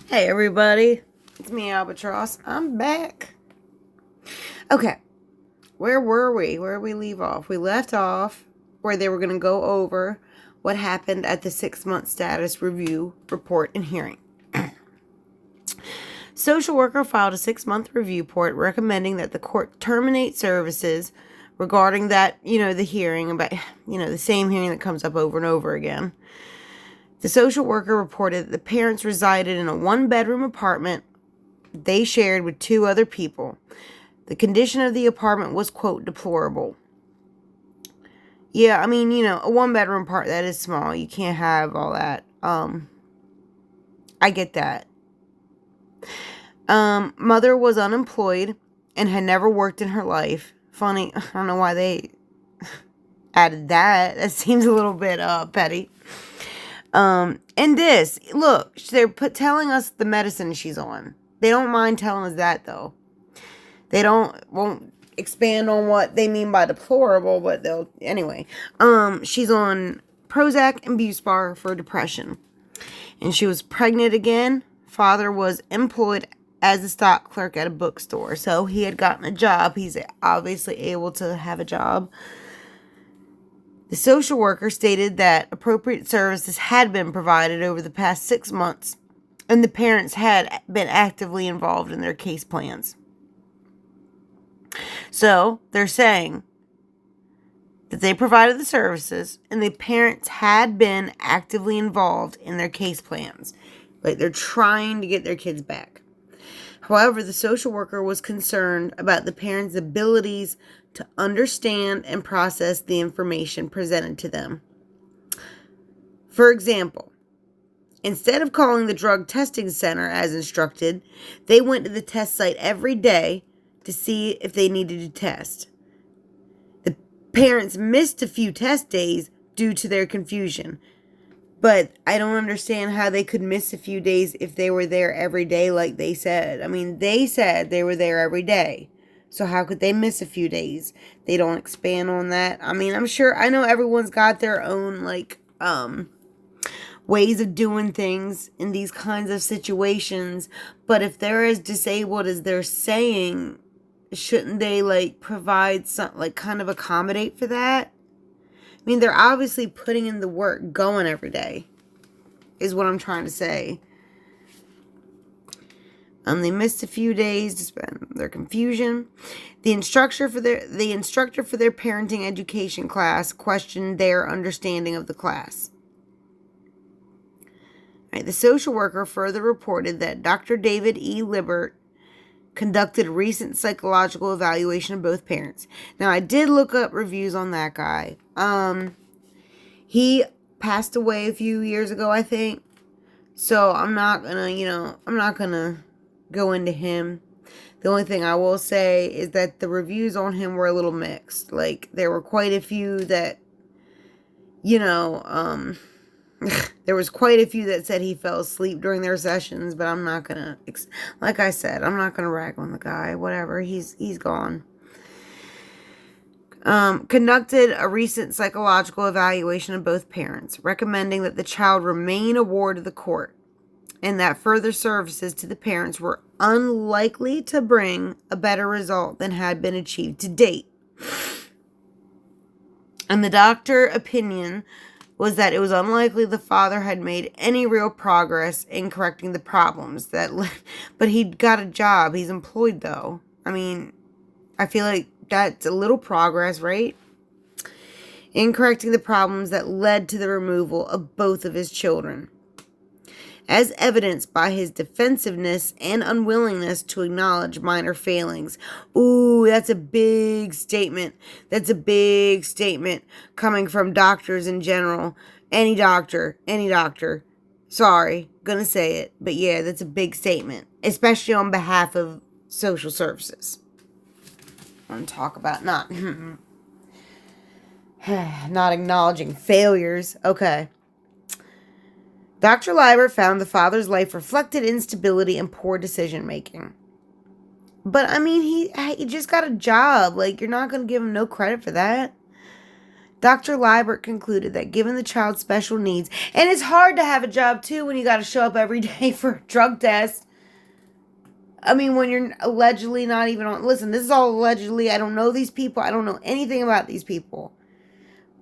Hey everybody, it's me Albatross. I'm back. Okay, where were we? Where did we leave off? We left off where they were going to go over what happened at the 6-month status review report and hearing. Social worker filed a 6-month review report recommending that the court terminate services regarding that, the hearing about, the same hearing that comes up over and over again. The social worker reported that the parents resided in a 1-bedroom apartment they shared with 2 other people. The condition of the apartment was, quote, deplorable. Yeah, I mean, a 1-bedroom apartment, that is small. You can't have all that. I get that. Mother was unemployed and had never worked in her life. Funny, I don't know why they added that. That seems a little bit petty. And this, look, they're telling us the medicine she's on. They don't mind telling us that, though. They won't expand on what they mean by deplorable, but they'll, anyway. She's on Prozac and Buspar for depression. And she was pregnant again. Father was employed as a stock clerk at a bookstore. So he had gotten a job. He's obviously able to have a job. The social worker stated that appropriate services had been provided over the past 6 months, and the parents had been actively involved in their case plans. So they're saying that they provided the services, and the parents had been actively involved in their case plans. Like they're trying to get their kids back. However, the social worker was concerned about the parents' abilities to understand and process the information presented to them. For example, instead of calling the drug testing center as instructed, they went to the test site every day to see if they needed to test. The parents missed a few test days due to their confusion. But I don't understand how they could miss a few days if they were there every day like they said. I mean, they said they were there every day. So how could they miss a few days? They don't expand on that. I mean, I know everyone's got their own, ways of doing things in these kinds of situations. But if they're as disabled as they're saying, shouldn't they, provide some, kind of accommodate for that? I mean, they're obviously putting in the work, going every day, is what I'm trying to say. They missed a few days to spend their confusion. The instructor for their parenting education class questioned their understanding of the class. The social worker further reported that Dr. David E. Libert conducted a recent psychological evaluation of both parents. Now, I did look up reviews on that guy. He passed away a few years ago, I think. So I'm not gonna go into him. The only thing I will say is that the reviews on him were a little mixed. There were quite a few that, there was quite a few that said he fell asleep during their sessions, but I'm not gonna, like I said, I'm not gonna rag on the guy. Whatever, he's gone. Conducted a recent psychological evaluation of both parents, recommending that the child remain a ward of the court, and that further services to the parents were unlikely to bring a better result than had been achieved to date. And the doctor opinion was that it was unlikely the father had made any real progress in correcting the problems but he'd got a job. He's employed, though. I mean, I feel like that's a little progress, right? In correcting the problems that led to the removal of both of his children, as evidenced by his defensiveness and unwillingness to acknowledge minor failings. Ooh, that's a big statement. That's a big statement coming from doctors in general. Any doctor. Sorry, gonna say it. But yeah, that's a big statement, especially on behalf of social services. I'm going to talk about not acknowledging failures. Okay. Dr. Liber found the father's life reflected instability and poor decision making. But I mean, he just got a job. You're not going to give him no credit for that. Dr. Liebert concluded that given the child's special needs, and it's hard to have a job too when you got to show up every day for a drug test. I mean, when you're allegedly not even on. Listen, this is all allegedly. I don't know these people. I don't know anything about these people.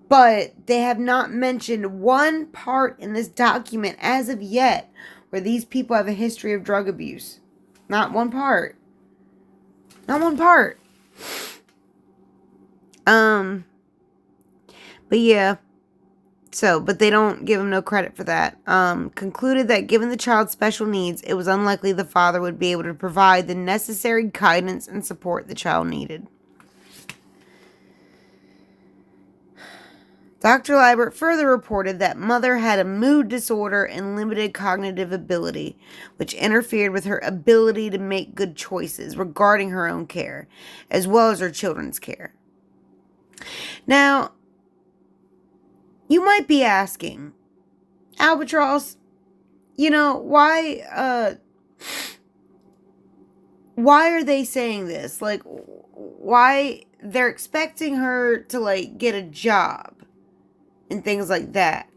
But they have not mentioned one part in this document as of yet where these people have a history of drug abuse. Not one part. Not one part. But yeah. So, but they don't give him no credit for that. Concluded that given the child's special needs, it was unlikely the father would be able to provide the necessary guidance and support the child needed. Dr. Liebert further reported that mother had a mood disorder and limited cognitive ability, which interfered with her ability to make good choices regarding her own care, as well as her children's care. Now, you might be asking, Albatross, why are they saying this? Like, why they're expecting her to, like, get a job and things like that.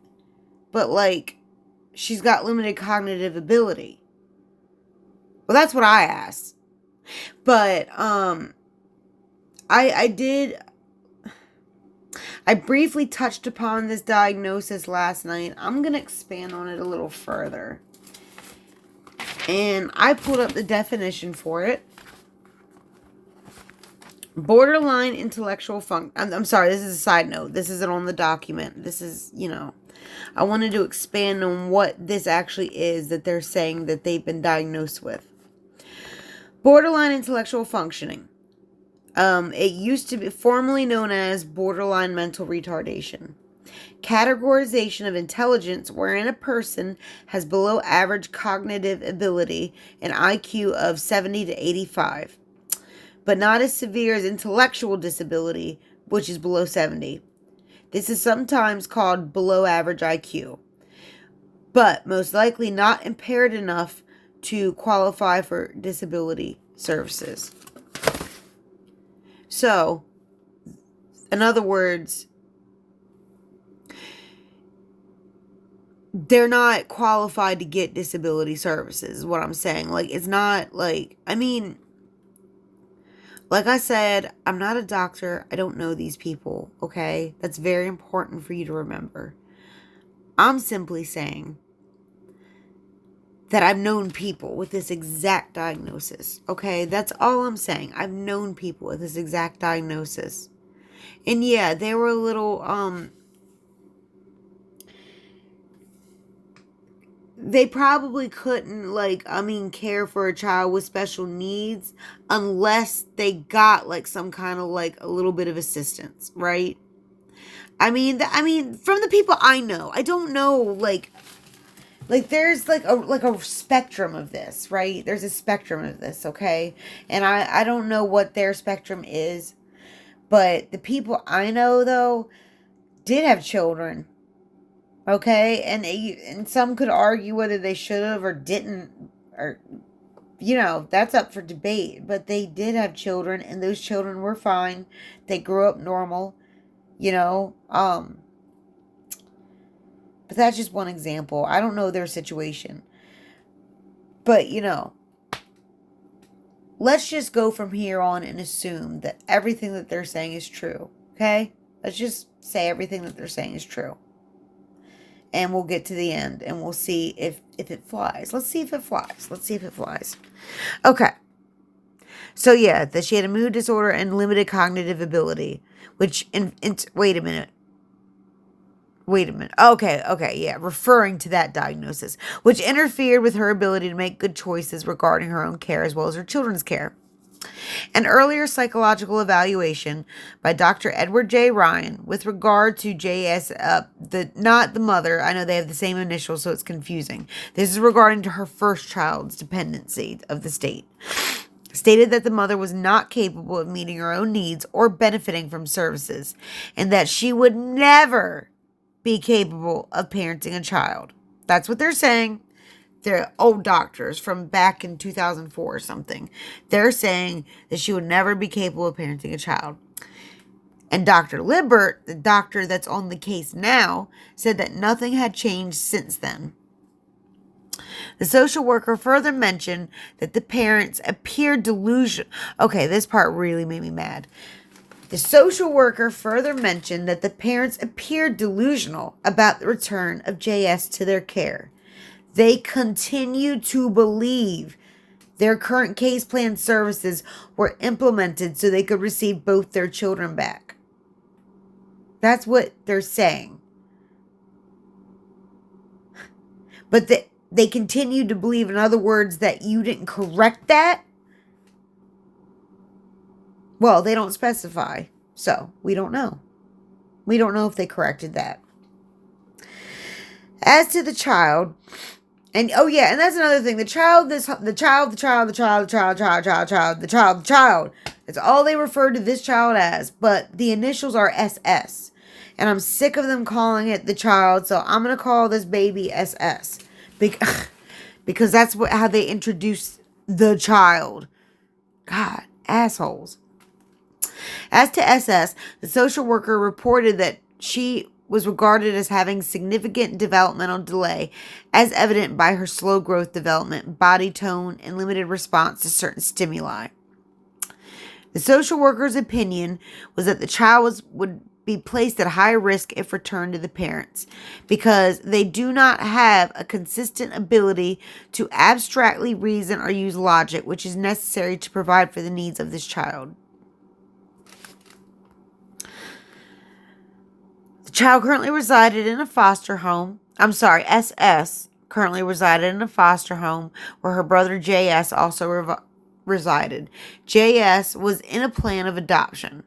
But, like, she's got limited cognitive ability. Well, that's what I asked. But, I briefly touched upon this diagnosis last night. I'm going to expand on it a little further. And I pulled up the definition for it. Borderline intellectual function. I'm sorry, this is a side note. This isn't on the document. This is, I wanted to expand on what this actually is that they're saying that they've been diagnosed with. Borderline intellectual functioning. It used to be formerly known as borderline mental retardation. Categorization of intelligence wherein a person has below average cognitive ability, an IQ of 70 to 85, but not as severe as intellectual disability, which is below 70. This is sometimes called below average IQ, but most likely not impaired enough to qualify for disability services. So, in other words, they're not qualified to get disability services, is what I'm saying. Like, it's not like, like I said, I'm not a doctor. I don't know these people, okay? That's very important for you to remember. I'm simply saying that I've known people with this exact diagnosis, okay? That's all I'm saying. I've known people with this exact diagnosis. And yeah, they were a little, they probably couldn't, care for a child with special needs unless they got, some kind of, a little bit of assistance, right? From the people I know, I don't know, there's a spectrum of this, right? There's a spectrum of this, okay? And I don't know what their spectrum is, but the people I know, though, did have children, okay? And some could argue whether they should have or didn't, or, that's up for debate. But they did have children, and those children were fine. They grew up normal, But that's just one example. I don't know their situation. But, let's just go from here on and assume that everything that they're saying is true. Okay? Let's just say everything that they're saying is true. And we'll get to the end and we'll see if it flies. Let's see if it flies. Okay. So, yeah, that she had a mood disorder and limited cognitive ability. Which, wait a minute. Okay, yeah, referring to that diagnosis, which interfered with her ability to make good choices regarding her own care as well as her children's care. An earlier psychological evaluation by Dr. Edward J. Ryan with regard to J.S., not the mother, I know they have the same initials, so it's confusing. This is regarding to her first child's dependency of the state. Stated that the mother was not capable of meeting her own needs or benefiting from services, and that she would never be capable of parenting a child. That's what they're saying. They're old doctors from back in 2004 or something. They're saying that she would never be capable of parenting a child. And Dr. Libert, the doctor that's on the case now, said that nothing had changed since then. The social worker further mentioned that the parents appeared delusional. Okay, this part really made me mad. The social worker further mentioned that the parents appeared delusional about the return of JS to their care. They continued to believe their current case plan services were implemented so they could receive both their children back. That's what they're saying. But they continued to believe, in other words, that you didn't correct that. Well, they don't specify, so we don't know. We don't know if they corrected that. As to the child, and oh yeah, and that's another thing. The child. That's all they refer to this child as, but the initials are SS. And I'm sick of them calling it the child, so I'm going to call this baby SS. Because that's how they introduce the child. God, assholes. As to SS, the social worker reported that she was regarded as having significant developmental delay, as evident by her slow growth development, body tone, and limited response to certain stimuli. The social worker's opinion was that the child would be placed at high risk if returned to the parents, because they do not have a consistent ability to abstractly reason or use logic, which is necessary to provide for the needs of this child. The child currently resided in a foster home. SS currently resided in a foster home where her brother JS also resided. JS was in a plan of adoption.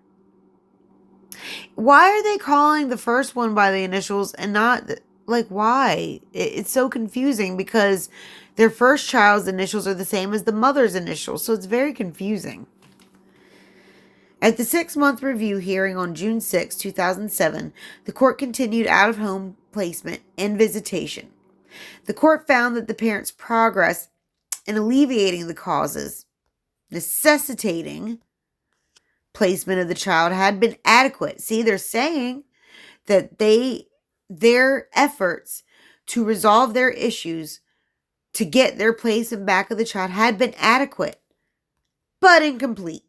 Why are they calling the first one by the initials and not, why? It's so confusing because their first child's initials are the same as the mother's initials, so it's very confusing. At the 6-month review hearing on June 6, 2007, the court continued out-of-home placement and visitation. The court found that the parents' progress in alleviating the causes necessitating placement of the child had been adequate. See, they're saying that their efforts to resolve their issues to get their placement back of the child had been adequate, but incomplete.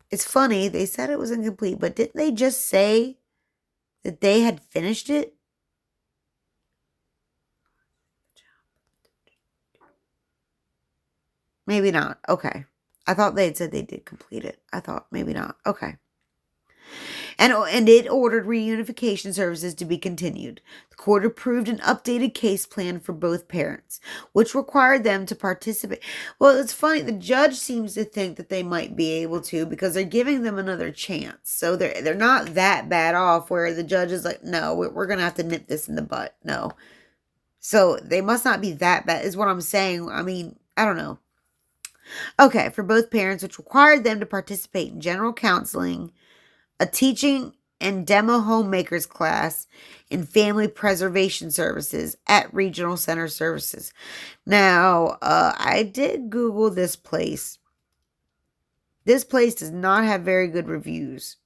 It's funny, they said it was incomplete, but didn't they just say that they had finished it? Maybe not. Okay. I thought they had said they did complete it. I thought maybe not. Okay. And it ordered reunification services to be continued. The court approved an updated case plan for both parents, which required them to participate. Well, it's funny. The judge seems to think that they might be able to because they're giving them another chance. So they're not that bad off where the judge is like, no, we're going to have to nip this in the butt. No. So they must not be that bad is what I'm saying. I mean, I don't know. Okay, for both parents, which required them to participate in general counseling, a teaching and demo homemakers class, and family preservation services at regional center services. Now, I did Google this place. This place does not have very good reviews.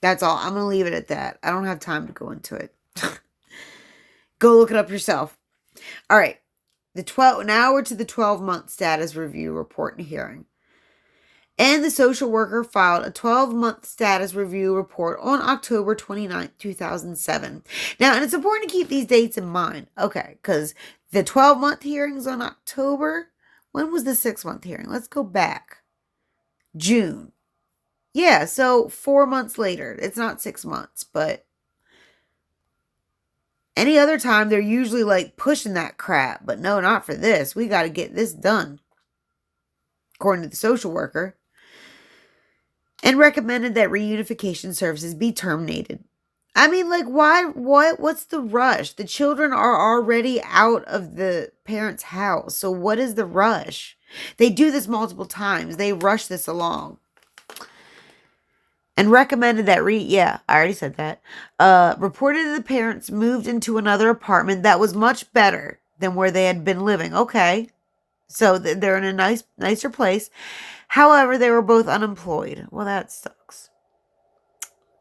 That's all. I'm going to leave it at that. I don't have time to go into it. Go look it up yourself. All right. Now we're to the 12-month status review report and hearing. And the social worker filed a 12-month status review report on October 29, 2007. Now, and it's important to keep these dates in mind. Okay, because the 12-month hearing's on October. When was the 6-month hearing? Let's go back. June. Yeah, so 4 months later. It's not 6 months, but any other time, they're usually pushing that crap. But no, not for this. We got to get this done, according to the social worker. And recommended that reunification services be terminated. I mean, why? What's the rush? The children are already out of the parents' house. So what is the rush? They do this multiple times. They rush this along. And recommended that I already said that. Reported that the parents moved into another apartment that was much better than where they had been living. Okay. So they're in a nicer place. However, they were both unemployed. Well, that sucks.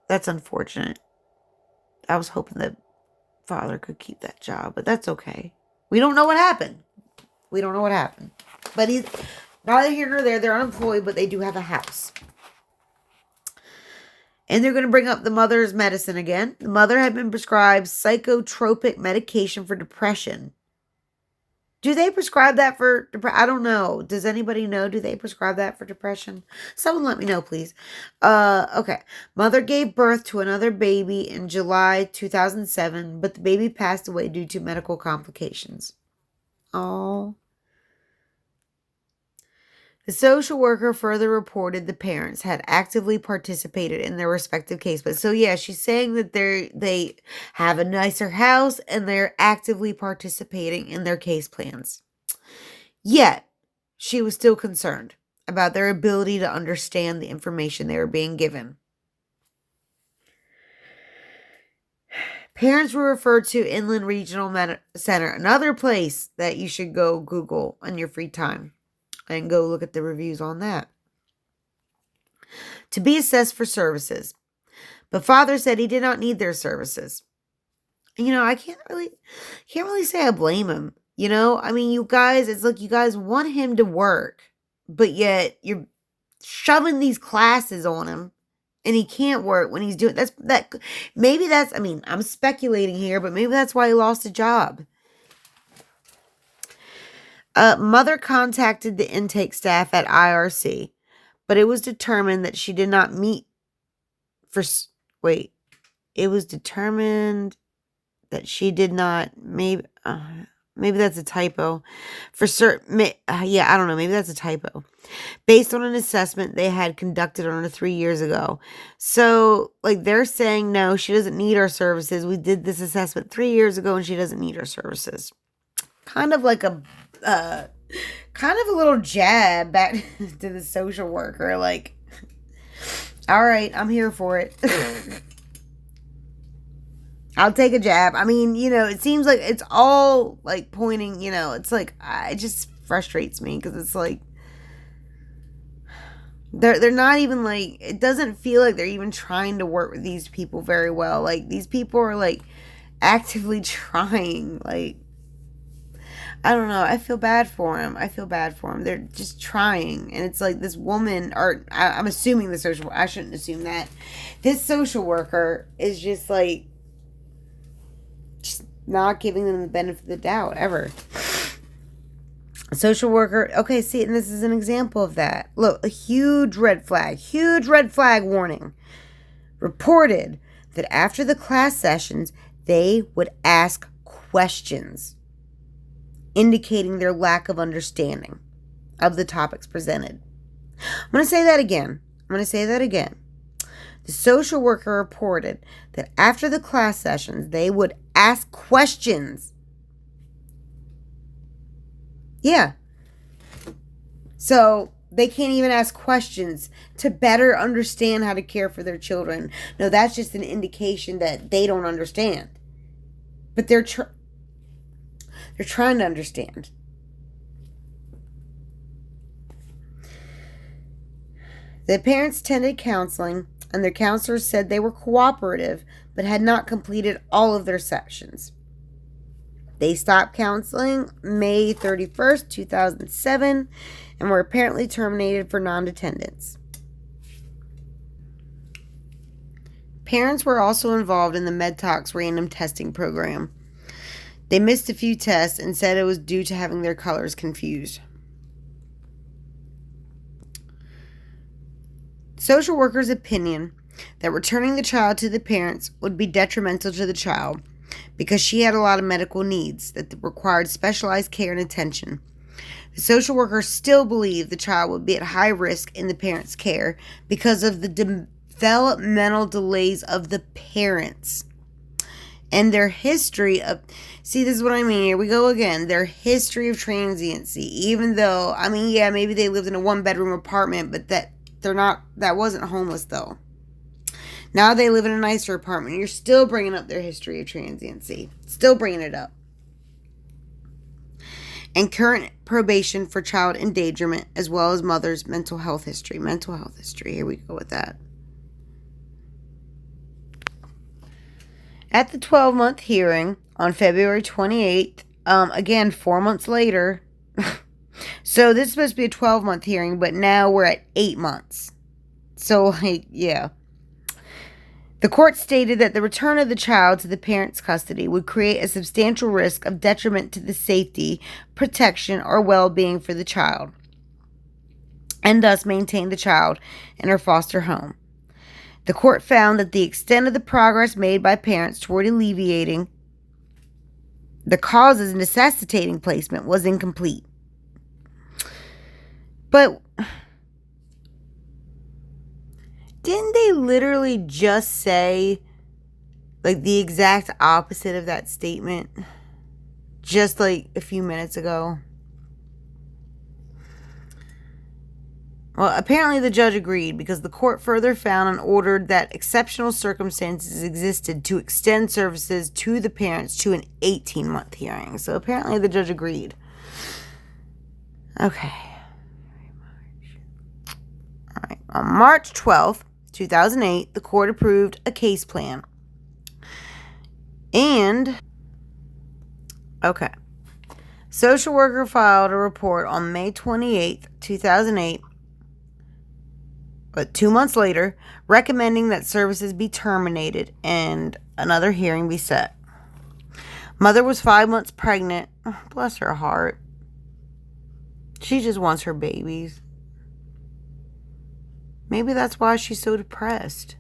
That's unfortunate. I was hoping that father could keep that job, but that's okay. We don't know what happened. But he's neither here nor there. They're unemployed, but they do have a house. And they're going to bring up the mother's medicine again. The mother had been prescribed psychotropic medication for depression. Do they prescribe that for depression? I don't know. Does anybody know? Do they prescribe that for depression? Someone let me know, please. Okay. Mother gave birth to another baby in July 2007, but the baby passed away due to medical complications. Oh. The social worker further reported the parents had actively participated in their respective case plans. So yeah, she's saying that they have a nicer house and they're actively participating in their case plans. Yet, she was still concerned about their ability to understand the information they were being given. Parents were referred to Inland Regional Center, another place that you should go Google on your free time and go look at the reviews on that, to be assessed for services. But father said he did not need their services. I can't really say I blame him. I mean, you guys, it's like you guys want him to work, but yet you're shoving these classes on him and he can't work when he's doing I mean, I'm speculating here, but maybe that's why he lost a job. Mother contacted the intake staff at IRC, but it was determined that she did not meet it was determined that she did not, maybe that's a typo. For certain, I don't know, maybe that's a typo. Based on an assessment they had conducted on her 3 years ago. So, they're saying, no, she doesn't need our services. We did this assessment 3 years ago and she doesn't need our services. Kind of like a little jab back to the social worker. All right, I'm here for it. I'll take a jab. I mean, it seems like it's all pointing, it's it just frustrates me because it's they're not even it doesn't feel like they're even trying to work with these people very well. These people are actively trying. I don't know. I feel bad for him. They're just trying. And it's this woman, or I'm assuming I shouldn't assume that. This social worker is just just not giving them the benefit of the doubt ever. A social worker, okay, see, and this is an example of that. Look, a huge red flag warning. Reported that after the class sessions, they would ask questions, indicating their lack of understanding of the topics presented. I'm going to say that again. The social worker reported that after the class sessions, they would ask questions. Yeah. So they can't even ask questions to better understand how to care for their children. No, that's just an indication that they don't understand. But they're trying to understand. The parents attended counseling, and their counselors said they were cooperative, but had not completed all of their sessions. They stopped counseling May 31st, 2007, and were apparently terminated for non-attendance. Parents were also involved in the MedTox random testing program. They missed a few tests and said it was due to having their colors confused. Social worker's opinion that returning the child to the parents would be detrimental to the child because she had a lot of medical needs that required specialized care and attention. The social worker still believed the child would be at high risk in the parents' care because of the developmental delays of the parents and their history of, see, this is what I mean, here we go again, their history of transiency, even though, I mean, yeah, maybe they lived in a one-bedroom apartment, but that wasn't homeless, though. Now they live in a nicer apartment. You're still bringing up their history of transiency. Still bringing it up. and current probation for child endangerment, as well as mother's mental health history. Mental health history, here we go with that. At the 12-month hearing on February 28th, again, 4 months later, so this is supposed to be a 12-month hearing, but now we're at 8 months. So, like, yeah. The court stated that the return of the child to the parent's custody would create a substantial risk of detriment to the safety, protection, or well-being for the child, and thus maintain the child in her foster home. The court found that the extent of the progress made by parents toward alleviating the causes necessitating placement was incomplete. But didn't they literally just say, like, the exact opposite of that statement just, like, a few minutes ago? Well, apparently the judge agreed because the court further found and ordered that exceptional circumstances existed to extend services to the parents to an 18-month hearing. So apparently the judge agreed. Okay. All right. On March 12th, 2008, the court approved a case plan. And, okay. Social worker filed a report on May 28th, 2008, but 2 months later, recommending that services be terminated and another hearing be set. Mother was 5 months pregnant. Oh, bless her heart. She just wants her babies. Maybe that's why she's so depressed.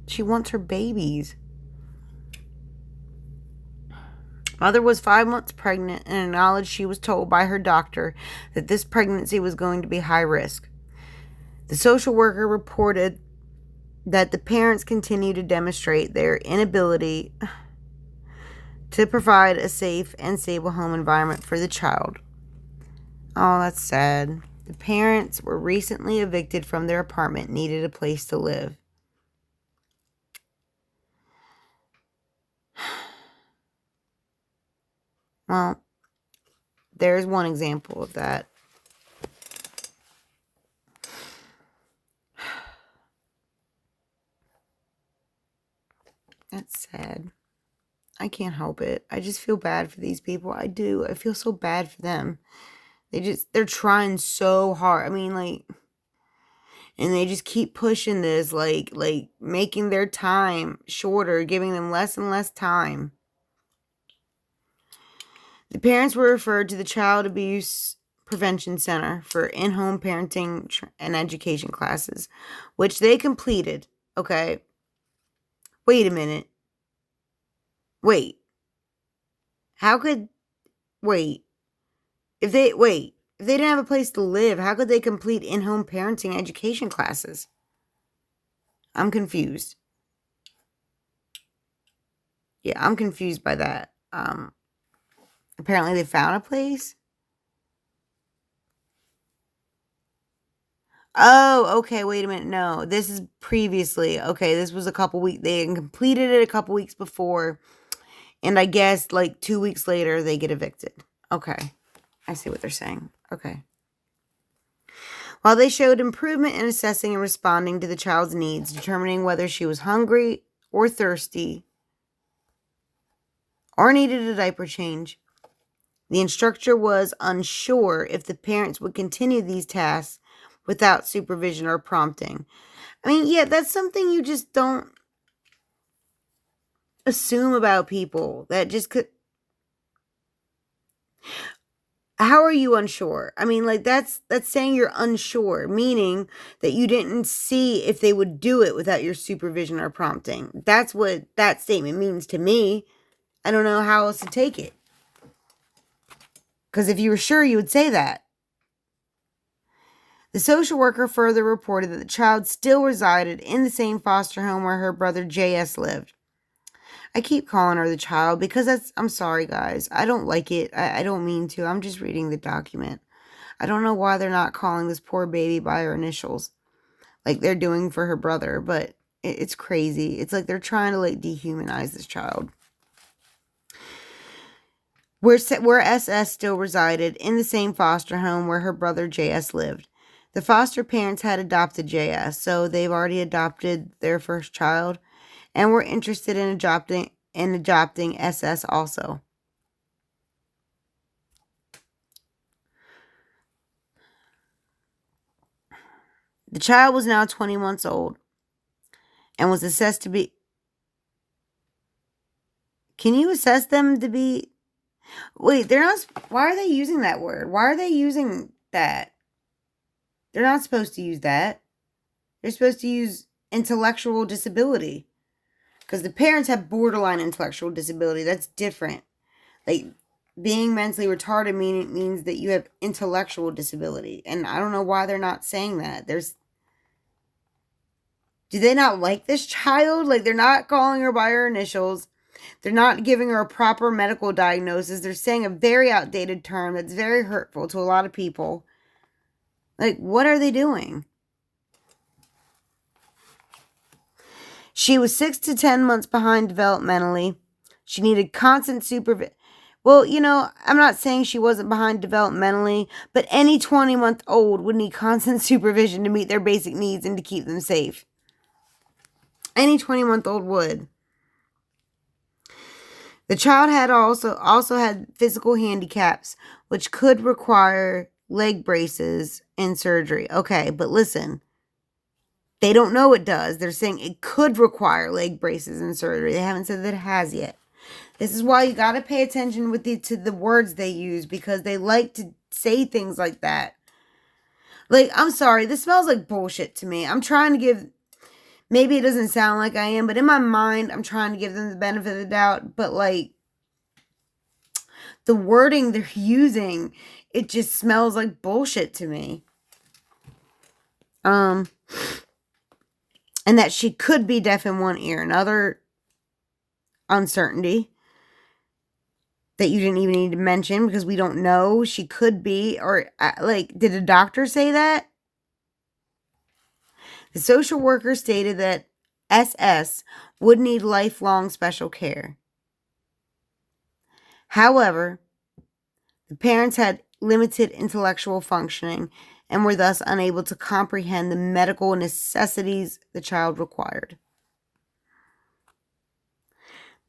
She wants her babies. Mother was 5 months pregnant and acknowledged she was told by her doctor that this pregnancy was going to be high risk. The social worker reported that the parents continue to demonstrate their inability to provide a safe and stable home environment for the child. Oh, that's sad. The parents were recently evicted from their apartment, needed a place to live. Well, there's one example of that. That's sad. I can't help it. I just feel bad for these people. I do. I feel so bad for them. They're trying so hard. I mean, like, and they just keep pushing this, like making their time shorter, giving them less and less time. The parents were referred to the Child Abuse Prevention Center for in-home parenting and education classes, which they completed. Okay. Wait a minute. Wait. If they didn't have a place to live, how could they complete in-home parenting education classes? I'm confused. Yeah, I'm confused by that. Apparently they found a place. Oh, okay, wait a minute. No, this is previously. Okay, this was a couple weeks. They had completed it a couple weeks before. And I guess like 2 weeks later, they get evicted. Okay, I see what they're saying. Okay. While they showed improvement in assessing and responding to the child's needs, determining whether she was hungry or thirsty or needed a diaper change, the instructor was unsure if the parents would continue these tasks without supervision or prompting. I mean, yeah, that's something you just don't assume about people. That just could... How are you unsure? I mean, like, that's saying you're unsure, meaning that you didn't see if they would do it without your supervision or prompting. That's what that statement means to me. I don't know how else to take it. Because if you were sure, you would say that. The social worker further reported that the child still resided in the same foster home where her brother J.S. lived. I keep calling her the child because I'm sorry, guys. I don't like it. I don't mean to. I'm just reading the document. I don't know why they're not calling this poor baby by her initials like they're doing for her brother, but it's crazy. It's like they're trying to, like, dehumanize this child. where SS still resided, in the same foster home where her brother JS lived. The foster parents had adopted JS, so they've already adopted their first child, and were interested in adopting SS also. The child was now 20 months old and was assessed to be. Can you assess them to be? Wait, they're not. Why are they using that word? Why are they using that? They're not supposed to use that. They're supposed to use intellectual disability. Because the parents have borderline intellectual disability. That's different. Like, being mentally retarded means that you have intellectual disability. And I don't know why they're not saying that. Do they not like this child? Like, they're not calling her by her initials. They're not giving her a proper medical diagnosis. They're saying a very outdated term that's very hurtful to a lot of people. Like, what are they doing? She was 6 to 10 months behind developmentally. She needed constant supervision. Well, I'm not saying she wasn't behind developmentally, but any 20-month-old would need constant supervision to meet their basic needs and to keep them safe. Any 20-month-old would. The child had also had physical handicaps, which could require leg braces and surgery. Okay, but listen. They don't know it does. They're saying it could require leg braces and surgery. They haven't said that it has yet. This is why you got to pay attention to the words they use, because they like to say things like that. Like, I'm sorry, this smells like bullshit to me. I'm trying to give, maybe it doesn't sound like I am, but in my mind, I'm trying to give them the benefit of the doubt. But, like, the wording they're using, it just smells like bullshit to me. And that she could be deaf in one ear. Another uncertainty that you didn't even need to mention, because we don't know. She could be, or did a doctor say that? The social worker stated that SS would need lifelong special care. However, the parents had limited intellectual functioning and were thus unable to comprehend the medical necessities the child required.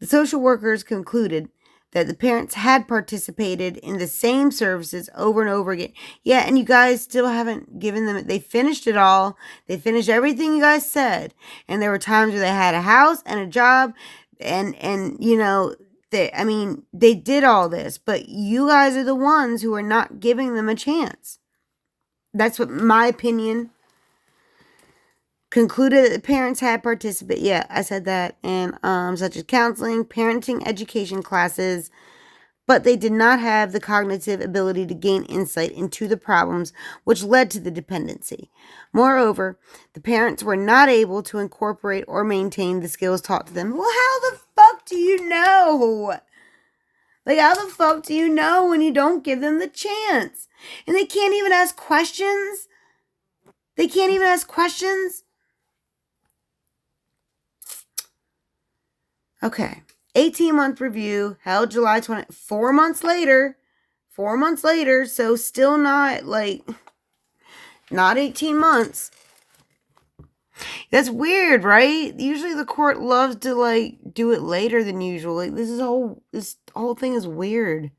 The social workers concluded that the parents had participated in the same services over and over again. Yeah, and you guys still haven't given them, they finished it all. They finished everything you guys said. And there were times where they had a house and a job and they did all this, but you guys are the ones who are not giving them a chance. That's what my opinion concluded, that the parents had participated. Yeah, I said that. And such as counseling, parenting, education classes, but they did not have the cognitive ability to gain insight into the problems which led to the dependency. Moreover, the parents were not able to incorporate or maintain the skills taught to them. Well, how the fuck do you know? Like, how the fuck do you know when you don't give them the chance? And they can't even ask questions? They can't even ask questions? Okay. 18-month review held July 20. 4 months later. 4 months later. So still not 18 months. That's weird, right? Usually the court loves to do it later than usual. Like, this whole thing is weird.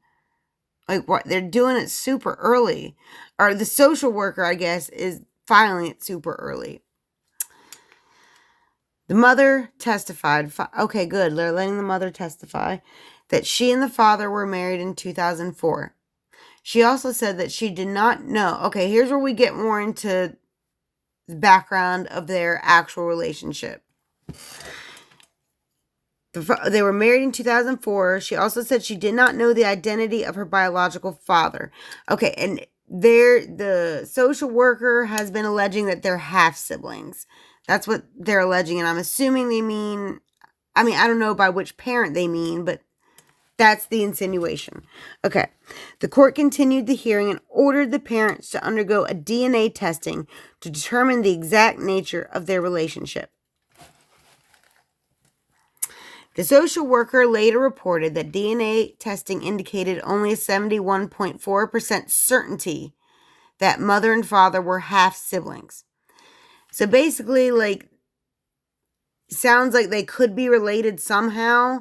Like, what, they're doing it super early. Or the social worker, I guess, is filing it super early. The mother testified. Okay, good. They're letting the mother testify that she and the father were married in 2004. She also said that she did not know. Okay, here's where we get more into the background of their actual relationship. They were married in 2004. She also said she did not know the identity of her biological father. Okay, and the social worker has been alleging that they're half siblings. That's what they're alleging, and I'm assuming they mean, I don't know by which parent they mean, but that's the insinuation. Okay. The court continued the hearing and ordered the parents to undergo a DNA testing to determine the exact nature of their relationship. The social worker later reported that DNA testing indicated only a 71.4% certainty that mother and father were half siblings. So basically, like, sounds like they could be related somehow,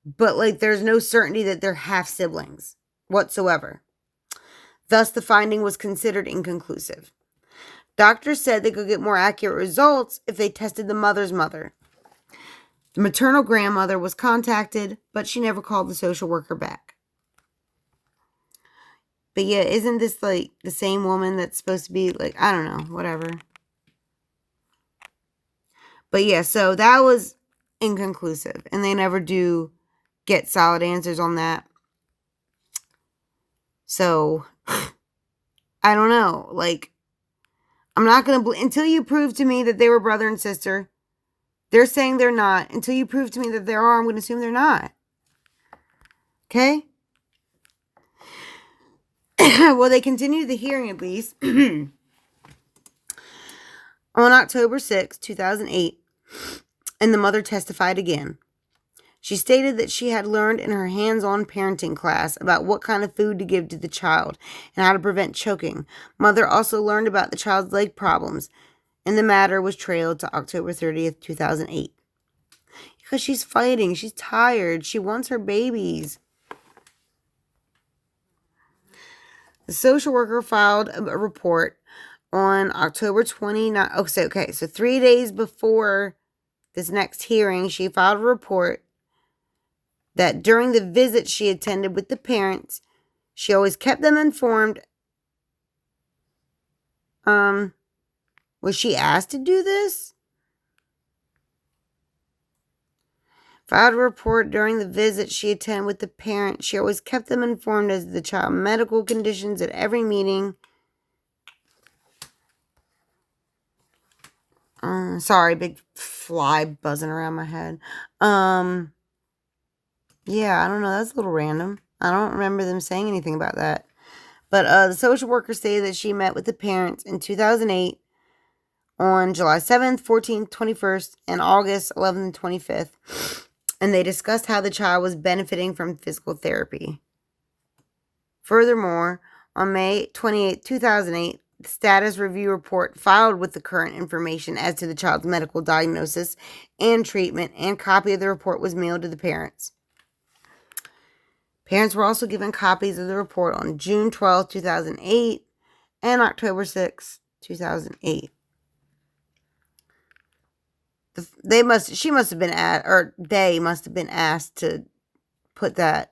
but like there's no certainty that they're half siblings whatsoever. Thus, the finding was considered inconclusive. Doctors said they could get more accurate results if they tested the mother's mother. The maternal grandmother was contacted, but she never called the social worker back. But yeah, isn't this like the same woman that's supposed to be like, I don't know, whatever. But yeah, so that was inconclusive, and they never do get solid answers on that. So, I don't know. Like, I'm not going to, until you prove to me that they were brother and sister. They're saying they're not. Until you prove to me that they are, I'm going to assume they're not. Okay? Well, they continued the hearing at least. On October 6, 2008, and the mother testified again. She stated that she had learned in her hands-on parenting class about what kind of food to give to the child and how to prevent choking. Mother also learned about the child's leg problems, and the matter was trailed to October 30th, 2008. Because she's fighting. She's tired. She wants her babies. The social worker filed a report on October 29th. Okay, so 3 days before this next hearing, she filed a report that during the visit she attended with the parents, she always kept them informed. Was she asked to do this? Filed a report during the visit she attended with the parents. She always kept them informed as to the child's medical conditions at every meeting. Sorry, big fly buzzing around my head. Yeah, I don't know. That's a little random. I don't remember them saying anything about that. But the social worker stated that she met with the parents in 2008 on July 7th, 14th, 21st, and August 11th and 25th. And they discussed how the child was benefiting from physical therapy. Furthermore, on May 28, 2008, the status review report filed with the current information as to the child's medical diagnosis and treatment, and copy of the report was mailed to the parents. Parents were also given copies of the report on June 12, 2008 and October 6, 2008. They must have been asked to put that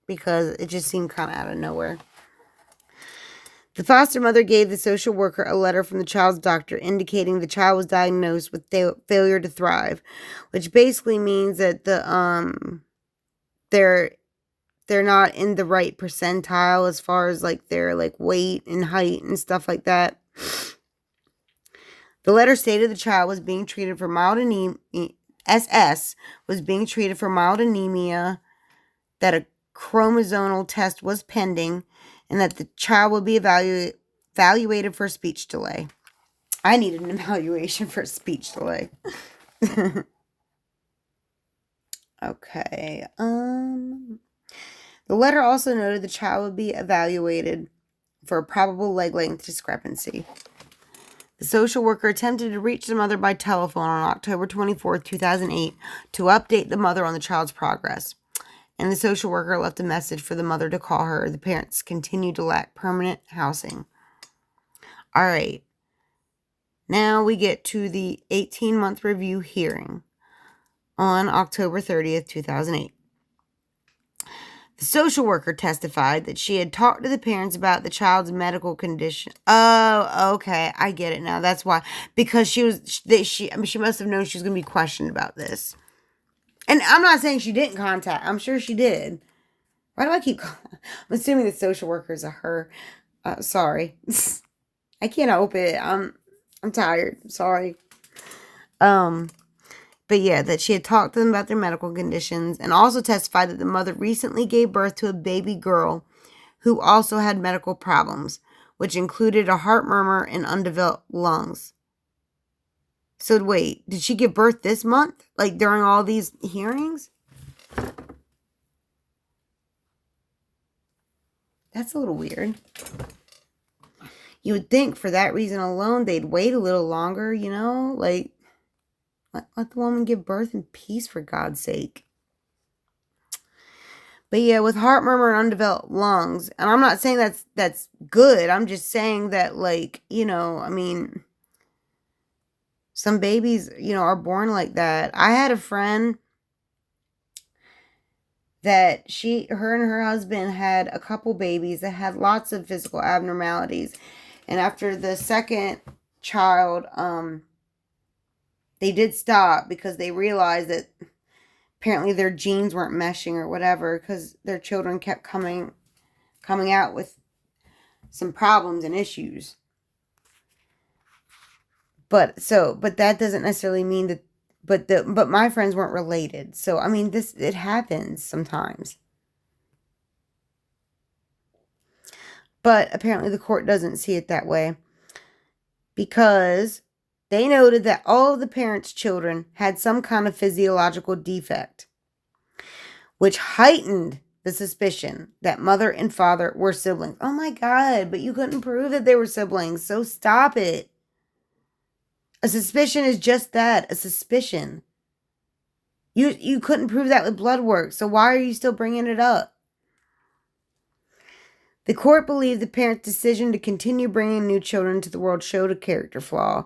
because it just seemed kind of out of nowhere. The foster mother gave the social worker a letter from the child's doctor indicating the child was diagnosed with failure to thrive, which basically means that they're not in the right percentile as far as like their like weight and height and stuff like that. The letter stated the child was being treated for mild anemia. SS was being treated for mild anemia, that a chromosomal test was pending, and that the child would be evaluated for speech delay. I needed an evaluation for speech delay. Okay. The letter also noted the child would be evaluated for a probable leg length discrepancy. The social worker attempted to reach the mother by telephone on October 24, 2008 to update the mother on the child's progress. And the social worker left a message for the mother to call her. The parents continued to lack permanent housing. All right. Now we get to the 18-month review hearing on October 30th, 2008. The social worker testified that she had talked to the parents about the child's medical condition. Oh, okay. I get it now. That's why. Because she must have known she was going to be questioned about this. And I'm not saying she didn't contact. I'm sure she did. Why do I keep calling? I'm assuming the social worker is a her. Sorry. I can't help it. I'm tired. Sorry. But yeah, that she had talked to them about their medical conditions, and also testified that the mother recently gave birth to a baby girl who also had medical problems, which included a heart murmur and undeveloped lungs. So wait, did she give birth this month? Like during all these hearings? That's a little weird. You would think for that reason alone they'd wait a little longer, you know? Like, let the woman give birth in peace, for God's sake. But yeah, with heart murmur and undeveloped lungs, and I'm not saying that's good. I'm just saying that, like, you know, I mean, some babies, you know, are born like that. I had a friend that her and her husband had a couple babies that had lots of physical abnormalities. And after the second child, they did stop because they realized that apparently their genes weren't meshing or whatever, because their children kept coming out with some problems and issues. But that doesn't necessarily mean that, but my friends weren't related. So I mean, it happens sometimes. But apparently the court doesn't see it that way, because they noted that all of the parents' children had some kind of physiological defect, which heightened the suspicion that mother and father were siblings. Oh my God, but you couldn't prove that they were siblings, so stop it. A suspicion is just that, a suspicion. You couldn't prove that with blood work, so why are you still bringing it up? The court believed the parents' decision to continue bringing new children into the world showed a character flaw.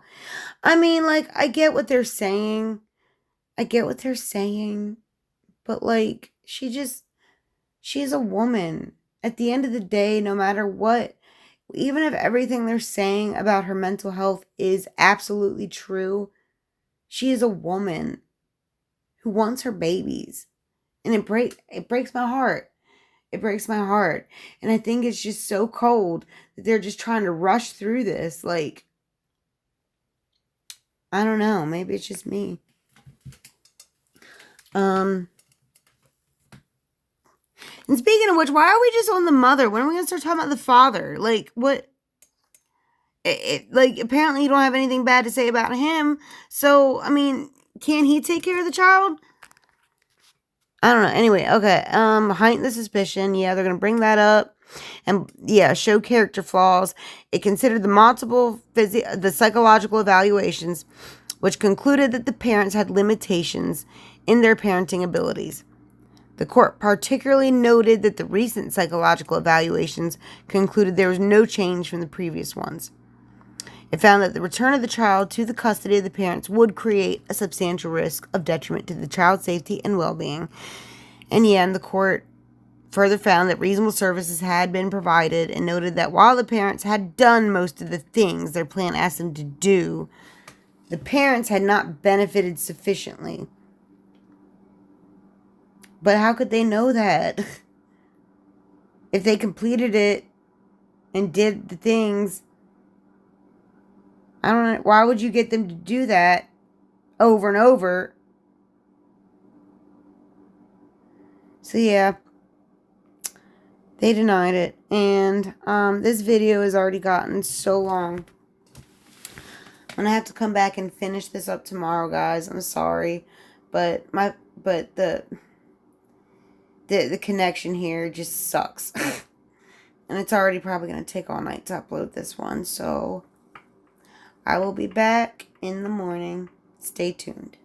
I mean, like, I get what they're saying. But, like, she's a woman. At the end of the day, no matter what, even if everything they're saying about her mental health is absolutely true, she is a woman who wants her babies. And it breaks my heart. It breaks my heart. And I think it's just so cold that they're just trying to rush through this. Like, I don't know. Maybe it's just me. And speaking of which, why are we just on the mother? When are we going to start talking about the father? Like, what? Like, apparently you don't have anything bad to say about him. So, I mean, can he take care of the child? I don't know. Anyway, okay. Heighten the suspicion. Yeah, they're going to bring that up. And, yeah, show character flaws. It considered the psychological evaluations, which concluded that the parents had limitations in their parenting abilities. The court particularly noted that the recent psychological evaluations concluded there was no change from the previous ones. It found that the return of the child to the custody of the parents would create a substantial risk of detriment to the child's safety and well-being. And the court further found that reasonable services had been provided and noted that while the parents had done most of the things their plan asked them to do, the parents had not benefited sufficiently. But how could they know that? If they completed it and did the things, I don't know. Why would you get them to do that over and over? So yeah, they denied it. And this video has already gotten so long. I'm gonna have to come back and finish this up tomorrow, guys. I'm sorry, but the connection here just sucks. And it's already probably gonna take all night to upload this one. So I will be back in the morning. Stay tuned.